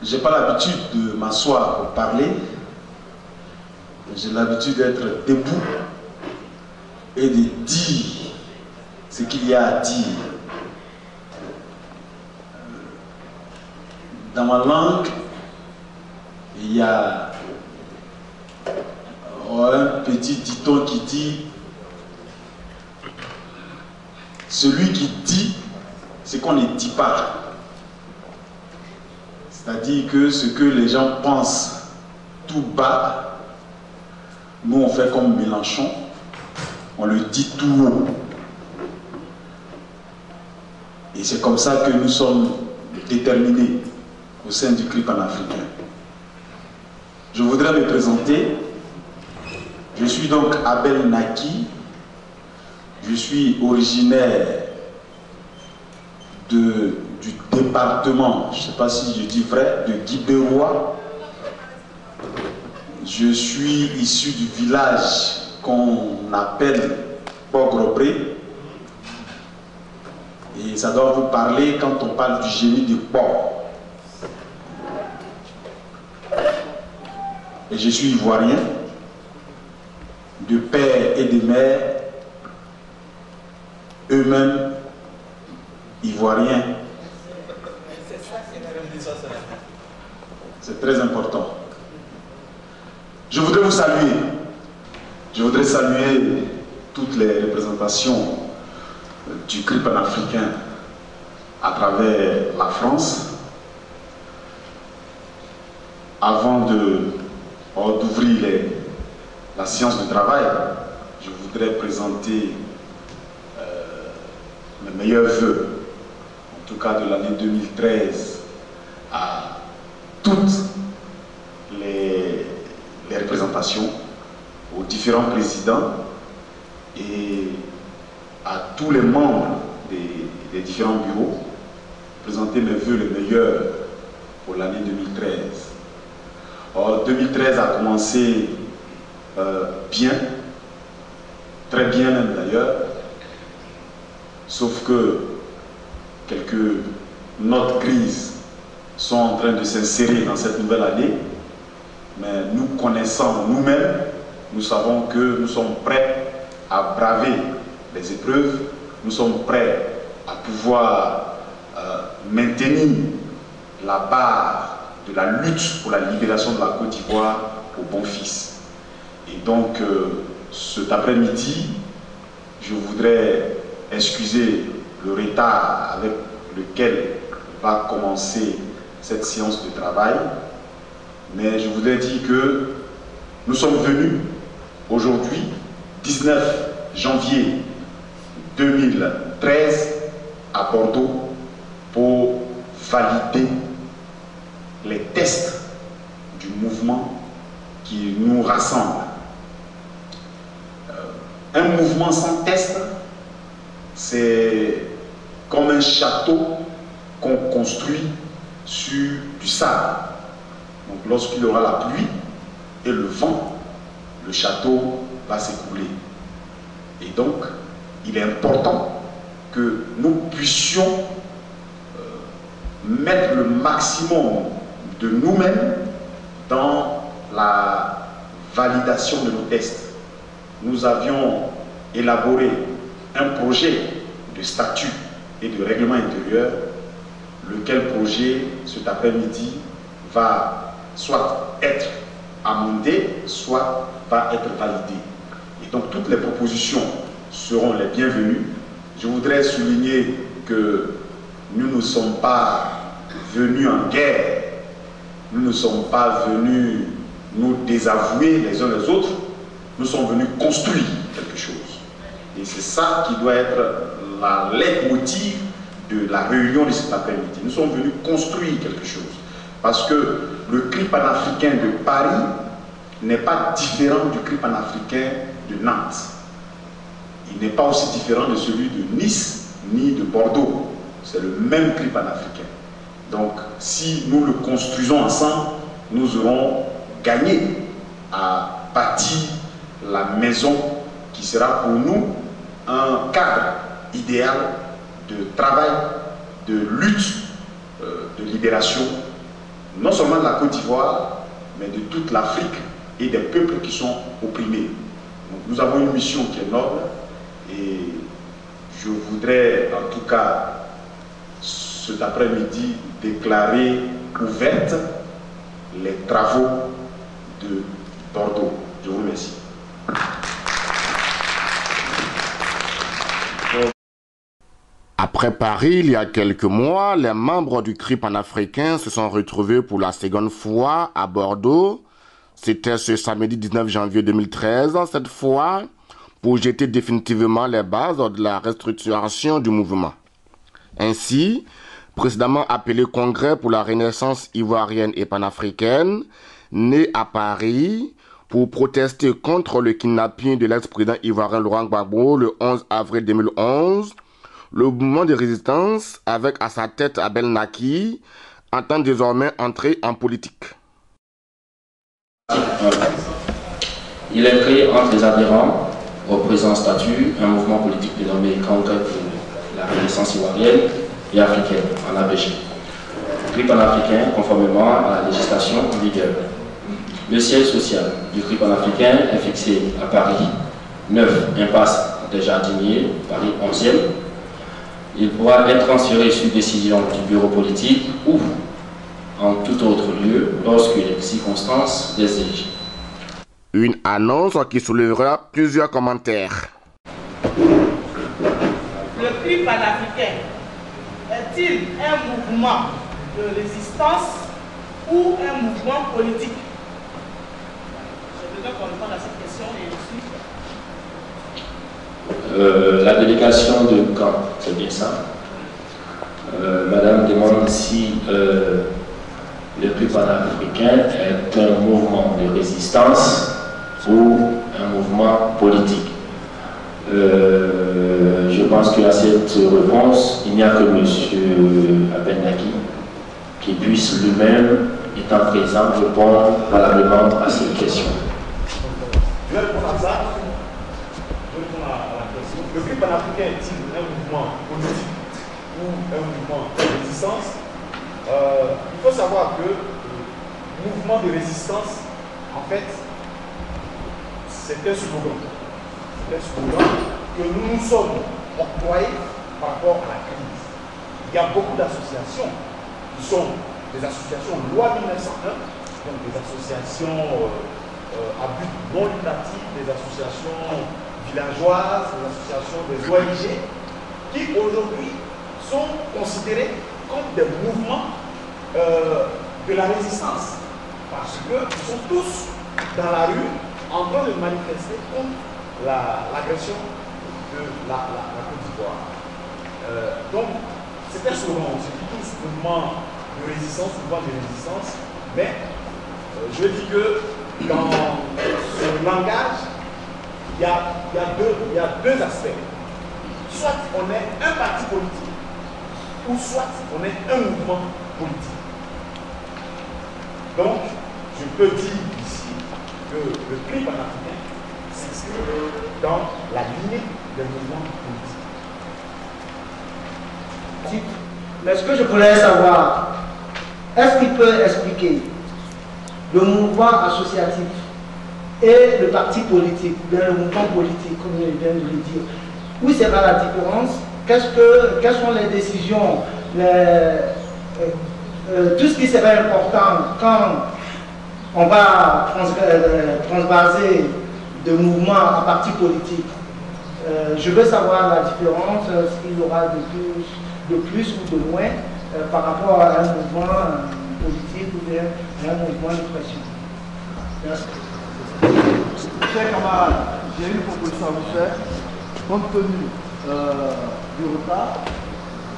J'ai pas l'habitude de m'asseoir pour parler. J'ai l'habitude d'être debout et de dire ce qu'il y a à dire. Dans ma langue, il y a un petit dicton qui dit: celui qui dit ce qu'on ne dit pas. C'est-à-dire que ce que les gens pensent tout bas, nous on fait comme Mélenchon, on le dit tout haut. Et c'est comme ça que nous sommes déterminés au sein du CRI panafricain. Je voudrais me présenter. Je suis donc Abel Naki. Je suis originaire du département, je ne sais pas si je dis vrai, de Guibérois. Je suis issu du village qu'on appelle Pogrebré. Et ça doit vous parler quand on parle du génie du porc. Et je suis ivoirien, de père et de mère, eux-mêmes ivoiriens. C'est très important. Je voudrais vous saluer. Je voudrais saluer toutes les représentations du CRI panafricain à travers la France. Avant d'ouvrir la séance de travail, je voudrais présenter mes meilleurs vœux, en tout cas de l'année 2013, à toutes les représentations, aux différents présidents et à tous les membres des différents bureaux. Présenter mes vœux les meilleurs pour l'année 2013. Or, 2013 a commencé bien, très bien même d'ailleurs, sauf que quelques notes grises sont en train de s'insérer dans cette nouvelle année, mais nous connaissant nous-mêmes, nous savons que nous sommes prêts à braver les épreuves, nous sommes prêts à pouvoir maintenir la barre de la lutte pour la libération de la Côte d'Ivoire au bon fils. Et donc, cet après-midi, je voudrais excuser le retard avec lequel va commencer cette séance de travail, mais je voudrais dire que nous sommes venus aujourd'hui, 19 janvier 2013, à Bordeaux, pour valider les tests du mouvement qui nous rassemble. Un mouvement sans test, c'est comme un château qu'on construit sur du sable. Donc lorsqu'il y aura la pluie et le vent, le château va s'écrouler. Et donc, il est important que nous puissions mettre le maximum de nous-mêmes dans la validation de nos tests. Nous avions élaboré un projet de statut et de règlement intérieur, lequel projet, cet après-midi, va soit être amendé, soit va être validé. Et donc toutes les propositions seront les bienvenues. Je voudrais souligner que nous ne sommes pas venus en guerre, nous ne sommes pas venus nous désavouer les uns les autres, nous sommes venus construire quelque chose. Et c'est ça qui doit être la leitmotiv de la réunion de cet après-midi. Nous sommes venus construire quelque chose. Parce que le CRI panafricain de Paris n'est pas différent du CRI panafricain de Nantes. Il n'est pas aussi différent de celui de Nice ni de Bordeaux. C'est le même CRI panafricain. Donc, si nous le construisons ensemble, nous aurons gagné à bâtir la maison qui sera pour nous un cadre idéal de travail, de lutte, de libération non seulement de la Côte d'Ivoire, mais de toute l'Afrique et des peuples qui sont opprimés. Donc, nous avons une mission qui est noble et je voudrais en tout cas cet après-midi déclarer ouvertes les travaux de Bordeaux. Je vous remercie. Après Paris, il y a quelques mois, les membres du CRI panafricain se sont retrouvés pour la seconde fois à Bordeaux. C'était ce samedi 19 janvier 2013, cette fois pour jeter définitivement les bases de la restructuration du mouvement. Ainsi, précédemment appelé Congrès pour la Renaissance ivoirienne et panafricaine, né à Paris pour protester contre le kidnapping de l'ex-président ivoirien Laurent Gbagbo le 11 avril 2011, le mouvement de résistance, avec à sa tête Abel Naki, entend désormais entrer en politique. Il est créé entre les adhérents au présent statut un mouvement politique dénommé Congrès pour la Renaissance ivoirienne et africaine en ABG, CRI panafricain conformément à la législation en vigueur. Le siège social du CRI panafricain est fixé à Paris 9, impasse des Jardiniers, Paris 11e. Il pourra être transféré sur décision du bureau politique ou en tout autre lieu lorsque les circonstances l'exigent. Une annonce qui soulèvera plusieurs commentaires. Le CRI panafricain est-il un mouvement de résistance ou un mouvement politique? Je voudrais qu'on réponde à cette question et la délégation de Caen, c'est bien ça. Madame demande si le CRI panafricain est un mouvement de résistance ou un mouvement politique. Je pense qu'à cette réponse, il n'y a que M. Abenaki qui puisse lui-même, étant présent, répondre valablement à cette question. Je vais répondre à ça. Je vais répondre à la question. Le CRI panafricain est-il un mouvement politique ou un mouvement de résistance? Il faut savoir que le mouvement de résistance, en fait, c'est un slogan. C'est un slogan que nous nous sommes octroyés par rapport à la crise. Il y a beaucoup d'associations qui sont des associations loi 1901, donc des associations à but non lucratif, des associations villageoises, des associations des ONG, qui aujourd'hui sont considérées comme des mouvements de la résistance, parce qu'ils sont tous dans la rue en train de manifester contre l'agression de la Côte d'Ivoire. Donc, c'est un slogan, c'est tous mouvement de résistance, mais je dis que dans ce langage, il y a deux aspects. Soit on est un parti politique, ou soit on est un mouvement politique. Donc, je peux dire ici que le CRI panafricain s'inscrit dans la lignée des mouvements politiques. Mais ce que je voulais savoir, est-ce qu'il peut expliquer le mouvement associatif et le parti politique, bien le mouvement politique, comme il vient de le dire? Où c'est pas la différence? Quelles sont les décisions, tout ce qui serait important quand on va transvaser de mouvement à parti politique? Je veux savoir la différence, s'il y aura de plus ou de moins par rapport à un mouvement politique ou bien un mouvement de pression. Merci. Chers camarades, j'ai une proposition à vous faire. Compte tenu du retard,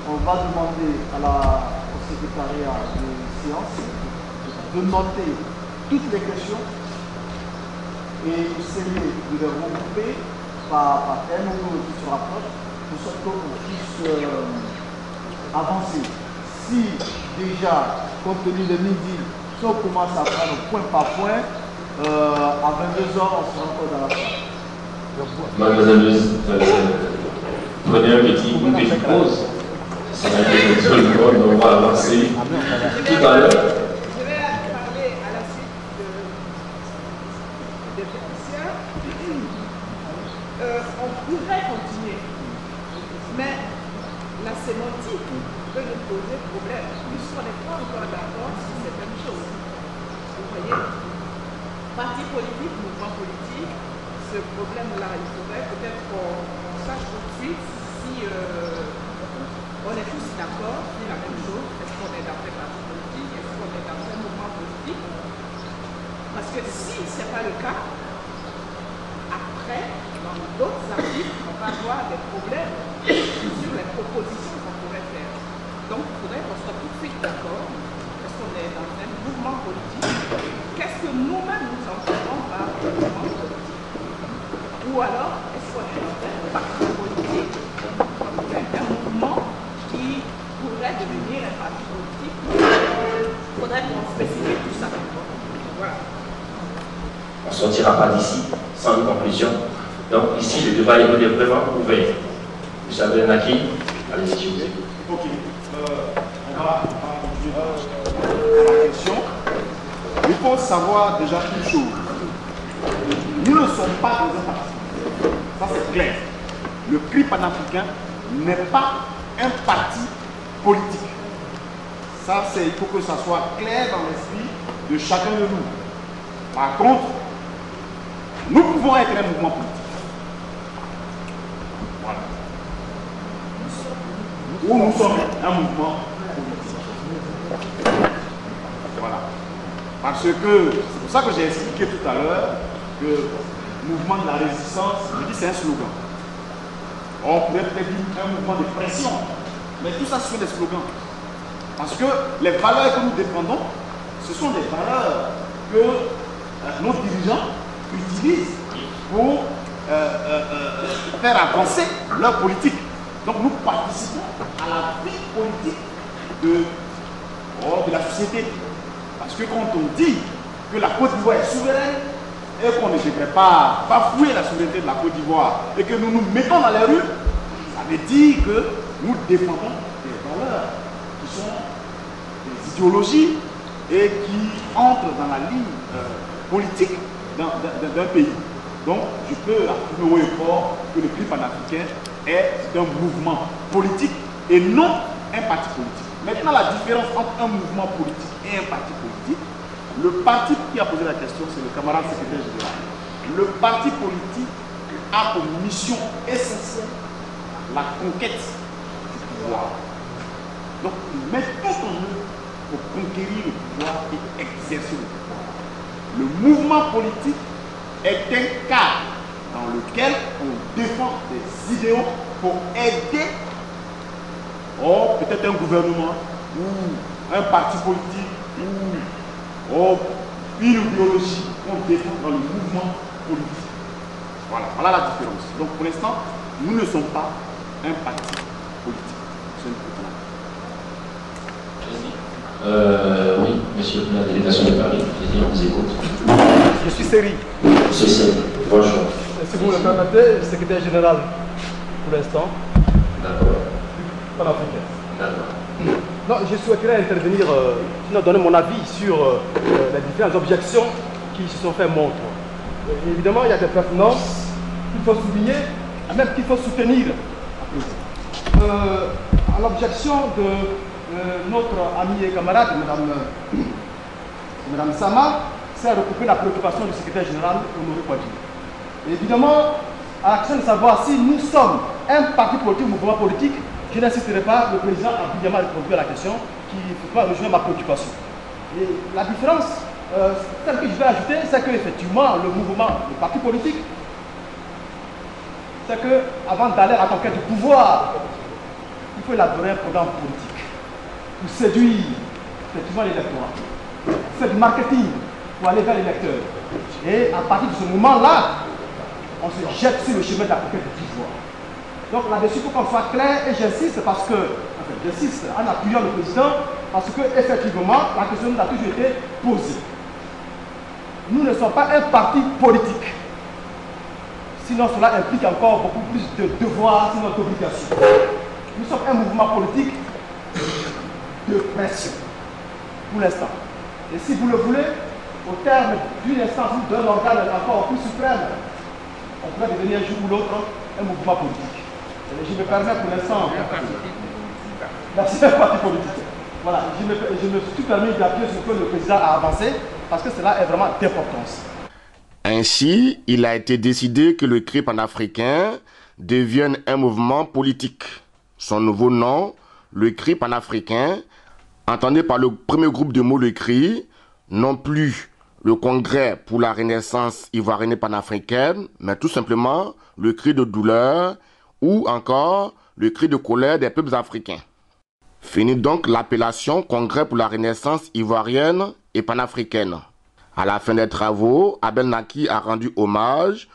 on va demander au secrétariat de séance de noter toutes les questions et d'essayer de les regrouper par thème ou qui se rapproche, de sorte qu'on puisse avancer. Si déjà, compte tenu de midi, si on commence à prendre point par point, à 22h, on sera encore dans la salle. Mademoiselle, prenez une petite pause. Ça va être tout le monde, on va avancer tout à l'heure. bénéficiaires, on pourrait continuer. Mais la sémantique peut nous poser problème, puisqu'on n'est pas encore d'accord sur certaines choses. Vous voyez, parti politique, mouvement politique, ce problème-là, il faudrait peut-être qu'on sache tout de suite si on est tous d'accord sur la même chose. Est-ce qu'on est dans un parti politique? Est-ce qu'on est dans un mouvement politique? Parce que si ce n'est pas le cas, après, dans d'autres articles, on va avoir des problèmes sur les propositions qu'on pourrait faire. Donc, il faudrait qu'on soit tout de suite d'accord. Est-ce qu'on est dans un mouvement politique? Qu'est-ce que nous-mêmes nous entendons par mouvement politique? Ou alors, est-ce qu'on est dans un parti politique, un mouvement qui pourrait devenir un parti politique? Il faudrait qu'on spécifie tout ça. Voilà. On ne sortira pas d'ici sans une conclusion. Donc ici, le débat est vraiment ouvert. Vous savez, Naki, allez-y, je vous écoute. Ok. On va continuer à la question. Il faut savoir déjà une chose. Nous ne sommes pas dans un parti. Ça, c'est clair. Le CRI panafricain n'est pas un parti politique. Ça, il faut que ça soit clair dans l'esprit de chacun de nous. Par contre, nous pouvons être un mouvement politique. Voilà. Ou nous sommes un mouvement politique. Voilà. Parce que, c'est pour ça que j'ai expliqué tout à l'heure que le mouvement de la résistance, je dis c'est un slogan. On pourrait peut-être dire un mouvement de pression. Mais tout ça, ce sont des slogans. Parce que les valeurs que nous défendons, ce sont des valeurs que nos dirigeants utilisent pour faire avancer leur politique. Donc nous participons à la vie politique de la société. Parce que quand on dit que la Côte d'Ivoire est souveraine et qu'on ne devrait pas bafouer la souveraineté de la Côte d'Ivoire et que nous nous mettons dans les rues, ça veut dire que nous défendons des valeurs qui sont des idéologies et qui entrent dans la ligne politique d'un pays. Donc, je peux affirmer haut et fort que le CRI panafricain est un mouvement politique et non un parti politique. Maintenant, la différence entre un mouvement politique et un parti politique, le parti qui a posé la question, c'est le camarade secrétaire général. Le parti politique a comme mission essentielle la conquête du pouvoir. Donc, il met tout en œuvre pour conquérir le pouvoir et exercer le pouvoir. Le mouvement politique est un cadre dans lequel on défend des idéaux pour aider peut-être un gouvernement ou un parti politique ou une idéologie qu'on défend dans le mouvement politique. Voilà la différence. Donc pour l'instant, nous ne sommes pas un parti politique. Oui, monsieur la délégation de Paris, on vous écoute. Je suis Séri. Monsieur Séri, bonjour. Si vous me le permettez, secrétaire général pour l'instant. D'accord. Panafricain. D'accord. Non, je souhaiterais intervenir, donner mon avis sur les différentes objections qui se sont fait montre. Évidemment, il y a des pertinences qu'il faut souligner, même qu'il faut soutenir. À l'objection de notre amie et camarade, Madame Sama, c'est recouper la préoccupation du secrétaire général Honoré Kouadji. Évidemment, à l'action de savoir si nous sommes un parti politique ou mouvement politique, je n'insisterai pas, le président a brillamment répondu à la question qui va rejoindre ma préoccupation. Et la différence, celle que je vais ajouter, c'est qu'effectivement, le mouvement, le parti politique, c'est qu'avant d'aller à la conquête du pouvoir, il faut élaborer un programme politique pour séduire effectivement l'électorat. Faire du marketing pour aller vers l'électeur. Et à partir de ce moment-là, on se jette sur le chemin de la conquête du pouvoir. Donc là-dessus, il faut qu'on soit clair, et j'insiste parce que, j'insiste en appuyant le président, parce que effectivement, la question nous a toujours été posée. Nous ne sommes pas un parti politique. Sinon, cela implique encore beaucoup plus de devoirs, sinon d'obligations. Nous sommes un mouvement politique de pression, pour l'instant. Et si vous le voulez, au terme d'une instance ou d'un organe encore plus suprême, on pourrait devenir un jour ou l'autre un mouvement politique. Et je me permets pour l'instant... C'est un parti politique. Voilà, je me suis permis d'appuyer sur ce que le président a avancé, parce que cela est vraiment d'importance. Ainsi, il a été décidé que le CRI panafricain devienne un mouvement politique. Son nouveau nom, le CRI panafricain, entendé par le premier groupe de mots le CRI, non plus le Congrès pour la Renaissance ivoirienne et panafricaine, mais tout simplement le cri de douleur ou encore le cri de colère des peuples africains. Fini donc l'appellation Congrès pour la Renaissance ivoirienne et panafricaine. À la fin des travaux, Abel Naki a rendu hommage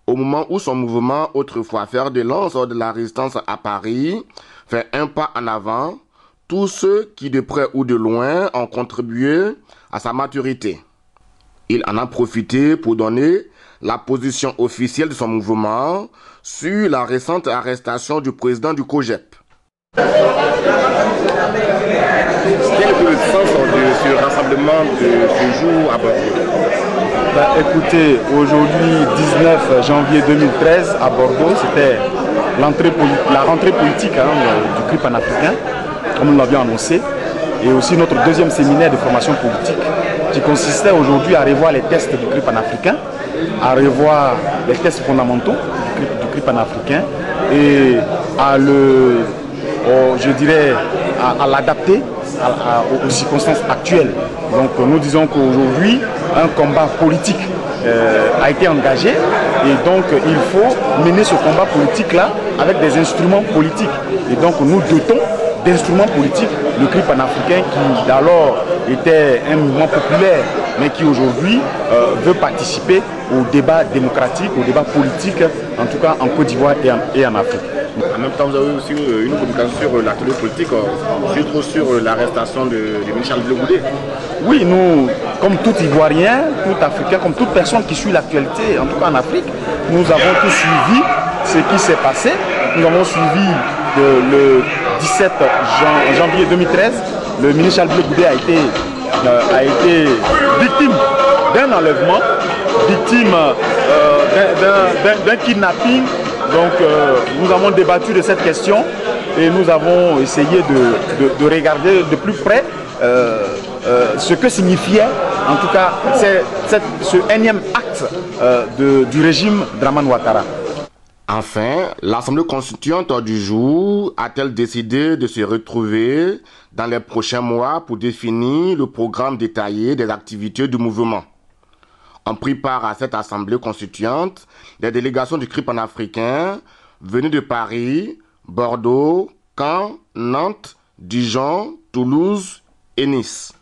au moment où son mouvement, autrefois fer de lance de la résistance à Paris, fait un pas en avant, tous ceux qui de près ou de loin ont contribué à sa maturité. Il en a profité pour donner la position officielle de son mouvement sur la récente arrestation du président du COJEP. Quel est le sens de ce rassemblement de ce jour à Bordeaux? Écoutez, aujourd'hui, 19 janvier 2013, à Bordeaux, c'était la rentrée politique du CRI panafricain, comme nous l'avions annoncé, et aussi notre deuxième séminaire de formation politique, qui consistait aujourd'hui à revoir les tests du CRI panafricain, à revoir les tests fondamentaux du CRI panafricain, et à à l'adapter aux circonstances actuelles. Donc nous disons qu'aujourd'hui, un combat politique a été engagé et donc il faut mener ce combat politique-là avec des instruments politiques. Et donc nous dotons d'instruments politiques le CRI panafricain qui d'alors était un mouvement populaire mais qui aujourd'hui veut participer au débat démocratique, au débat politique, en tout cas en Côte d'Ivoire et en Afrique. En même temps, vous avez aussi une communication sur l'atelier politique, surtout sur l'arrestation de Michel Blegoudé. Oui, nous, comme tout Ivoirien, tout Africain, comme toute personne qui suit l'actualité, en tout cas en Afrique, nous avons tous suivi ce qui s'est passé. Nous avons suivi le 17 janvier 2013, le ministre Charles Blegoudé a été victime d'un enlèvement, victime d'un kidnapping. Donc nous avons débattu de cette question et nous avons essayé de regarder de plus près ce que signifiait en tout cas ce énième acte du régime Dramane Ouattara. Enfin, l'Assemblée constituante du jour a-t-elle décidé de se retrouver dans les prochains mois pour définir le programme détaillé des activités du mouvement? Ont pris part à cette Assemblée constituante les délégations du CRI panafricain venues de Paris, Bordeaux, Caen, Nantes, Dijon, Toulouse et Nice.